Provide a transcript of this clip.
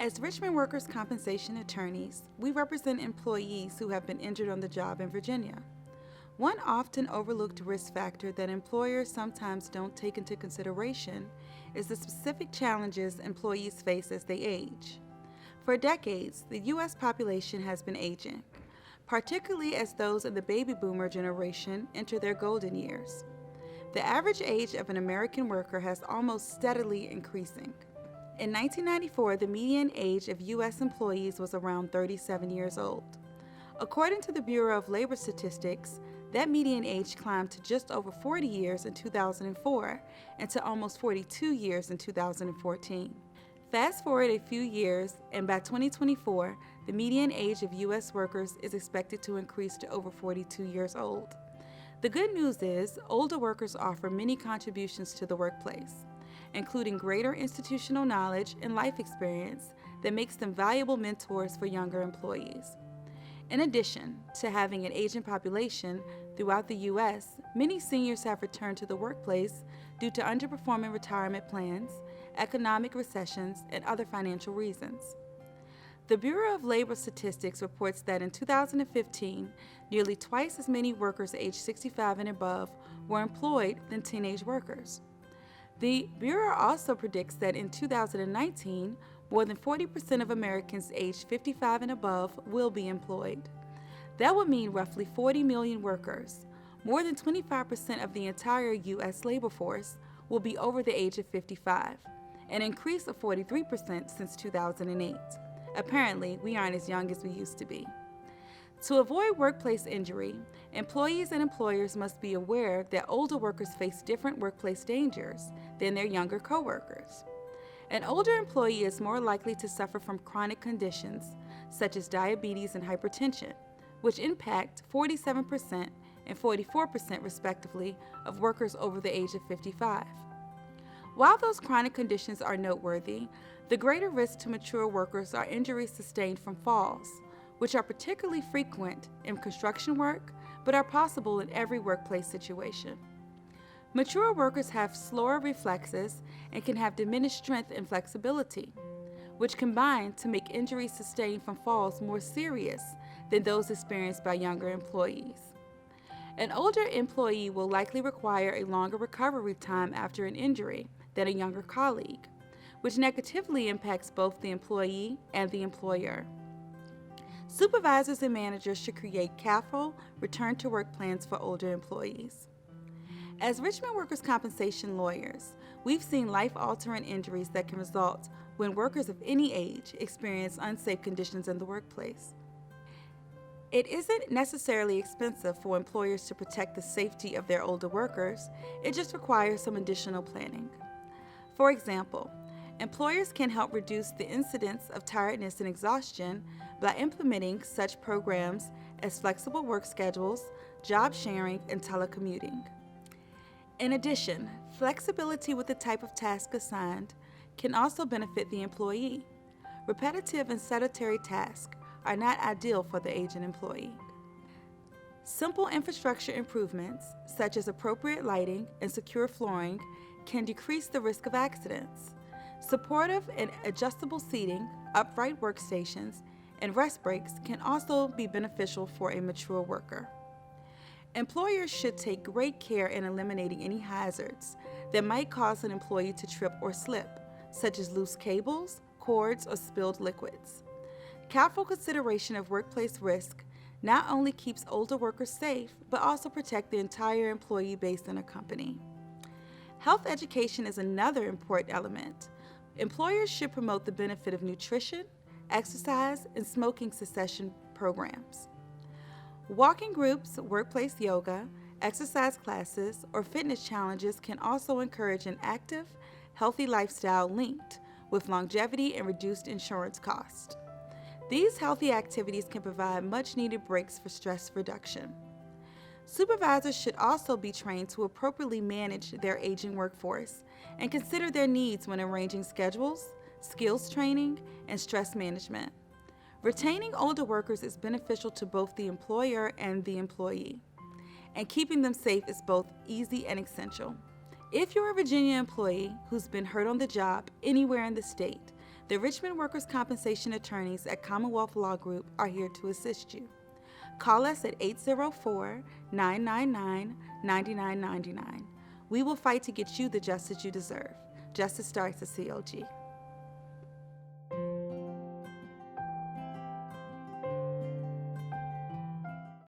As Richmond workers' compensation attorneys, we represent employees who have been injured on the job in Virginia. One often overlooked risk factor that employers sometimes don't take into consideration is the specific challenges employees face as they age. For decades, the U.S. population has been aging, particularly as those in the baby boomer generation enter their golden years. The average age of an American worker has almost steadily increasing. In 1994, the median age of U.S. employees was around 37 years old. According to the Bureau of Labor Statistics, that median age climbed to just over 40 years in 2004 and to almost 42 years in 2014. Fast forward a few years, and by 2024, the median age of U.S. workers is expected to increase to over 42 years old. The good news is, older workers offer many contributions to the workplace, including greater institutional knowledge and life experience that makes them valuable mentors for younger employees. In addition to having an aging population throughout the U.S., many seniors have returned to the workplace due to underperforming retirement plans, economic recessions, and other financial reasons. The Bureau of Labor Statistics reports that in 2015, nearly twice as many workers aged 65 and above were employed than teenage workers. The Bureau also predicts that in 2019, more than 40% of Americans aged 55 and above will be employed. That would mean roughly 40 million workers, more than 25% of the entire U.S. labor force, will be over the age of 55, an increase of 43% since 2008. Apparently, we aren't as young as we used to be. To avoid workplace injury, employees and employers must be aware that older workers face different workplace dangers than their younger coworkers. An older employee is more likely to suffer from chronic conditions such as diabetes and hypertension, which impact 47% and 44% respectively of workers over the age of 55. While those chronic conditions are noteworthy, the greater risk to mature workers are injuries sustained from falls, which are particularly frequent in construction work but are possible in every workplace situation. Mature workers have slower reflexes and can have diminished strength and flexibility, which combine to make injuries sustained from falls more serious than those experienced by younger employees. An older employee will likely require a longer recovery time after an injury than a younger colleague, which negatively impacts both the employee and the employer. Supervisors and managers should create careful return-to-work plans for older employees. As Richmond workers' compensation lawyers, we've seen life-altering injuries that can result when workers of any age experience unsafe conditions in the workplace. It isn't necessarily expensive for employers to protect the safety of their older workers, it just requires some additional planning. For example, employers can help reduce the incidence of tiredness and exhaustion by implementing such programs as flexible work schedules, job sharing, and telecommuting. In addition, flexibility with the type of task assigned can also benefit the employee. Repetitive and sedentary tasks are not ideal for the aging employee. Simple infrastructure improvements, such as appropriate lighting and secure flooring, can decrease the risk of accidents. Supportive and adjustable seating, upright workstations, and rest breaks can also be beneficial for a mature worker. Employers should take great care in eliminating any hazards that might cause an employee to trip or slip, such as loose cables, cords, or spilled liquids. Careful consideration of workplace risk not only keeps older workers safe, but also protect the entire employee base in a company. Health education is another important element. Employers should promote the benefit of nutrition, exercise, and smoking cessation programs. Walking groups, workplace yoga, exercise classes, or fitness challenges can also encourage an active, healthy lifestyle linked with longevity and reduced insurance costs. These healthy activities can provide much-needed breaks for stress reduction. Supervisors should also be trained to appropriately manage their aging workforce and consider their needs when arranging schedules, skills training, and stress management. Retaining older workers is beneficial to both the employer and the employee, and keeping them safe is both easy and essential. If you're a Virginia employee who's been hurt on the job anywhere in the state, The Richmond Workers' Compensation attorneys at Commonwealth Law Group are here to assist you. Call us at 804-999-9999. We will fight to get you the justice you deserve. Justice starts at COG.